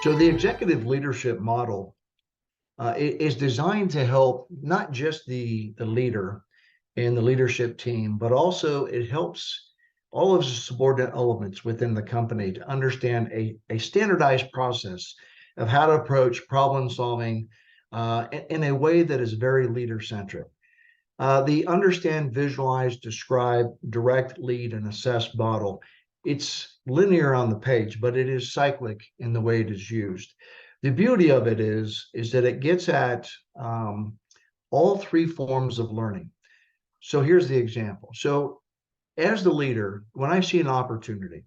So the executive leadership model is designed to help not just the leader and the leadership team, but also it helps all of the subordinate elements within the company to understand a standardized process of how to approach problem solving in a way that is very leader centric. The understand, visualize, describe, direct, lead, and assess model. It's linear on the page, but it is cyclic in the way it is used. The beauty of it is that it gets at all three forms of learning. So here's the example. So as the leader, when I see an opportunity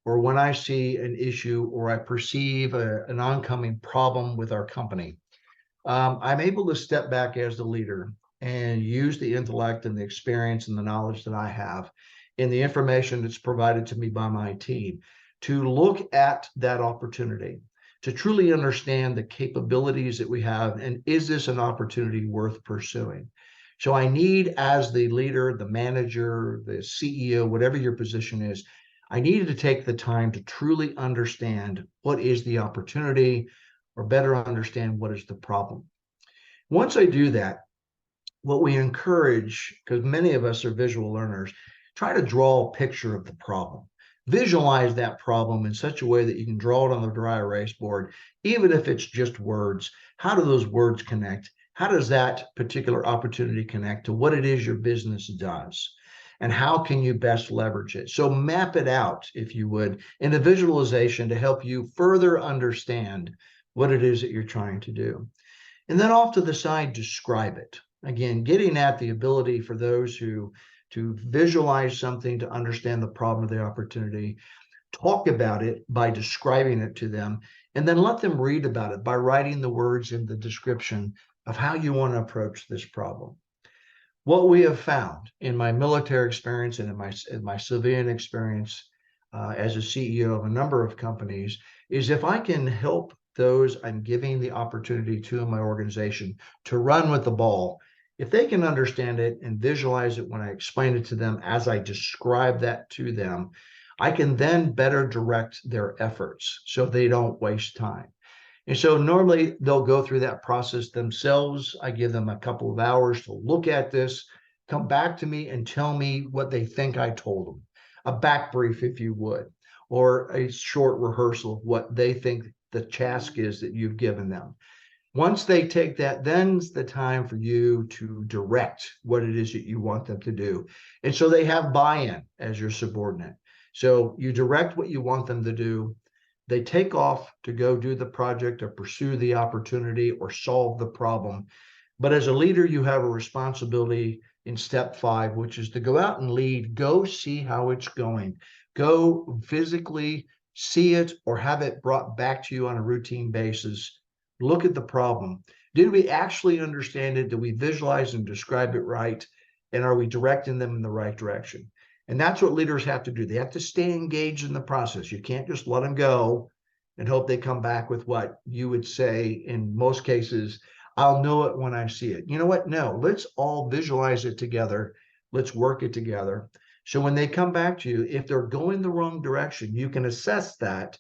or when I see an issue or I perceive an oncoming problem with our company, I'm able to step back as the leader and use the intellect and the experience and the knowledge that I have and the information that's provided to me by my team to look at that opportunity, to truly understand the capabilities that we have, and is this an opportunity worth pursuing? So I need, as the leader, the manager, the CEO, whatever your position is, I needed to take the time to truly understand what is the opportunity, or better understand what is the problem. Once I do that, what we encourage, because many of us are visual learners, try to draw a picture of the problem. Visualize that problem in such a way that you can draw it on the dry erase board, even if it's just words. How do those words connect? How does that particular opportunity connect to what it is your business does? And how can you best leverage it? So map it out, if you would, in a visualization to help you further understand what it is that you're trying to do. And then off to the side, describe it. Again, getting at the ability for those who to visualize something, to understand the problem of the opportunity, talk about it by describing it to them, and then let them read about it by writing the words in the description of how you want to approach this problem. What we have found in my military experience and in my civilian experience as a CEO of a number of companies is if I can help those I'm giving the opportunity to in my organization to run with the ball, if they can understand it and visualize it when I explain it to them as I describe that to them, I can then better direct their efforts so they don't waste time. And so normally they'll go through that process themselves. I give them a couple of hours to look at this, come back to me and tell me what they think I told them. A back brief, if you would, or a short rehearsal of what they think the task is that you've given them. Once they take that, then's the time for you to direct what it is that you want them to do. And so they have buy-in as your subordinate. So you direct what you want them to do. They take off to go do the project or pursue the opportunity or solve the problem. But as a leader, you have a responsibility in step 5, which is to go out and lead, go see how it's going, go physically see it or have it brought back to you on a routine basis. Look at the problem. Did we actually understand it? Did we visualize and describe it right? And are we directing them in the right direction? And that's what leaders have to do. They have to stay engaged in the process. You can't just let them go and hope they come back with what you would say in most cases, I'll know it when I see it. You know what? No, let's all visualize it together. Let's work it together. So when they come back to you, if they're going the wrong direction, you can assess that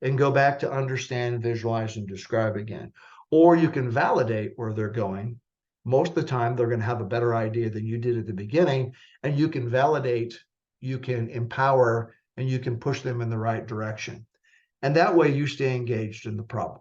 and go back to understand, visualize, and describe again. Or you can validate where they're going. Most of the time, they're going to have a better idea than you did at the beginning, and you can validate, you can empower, and you can push them in the right direction. And that way you stay engaged in the problem.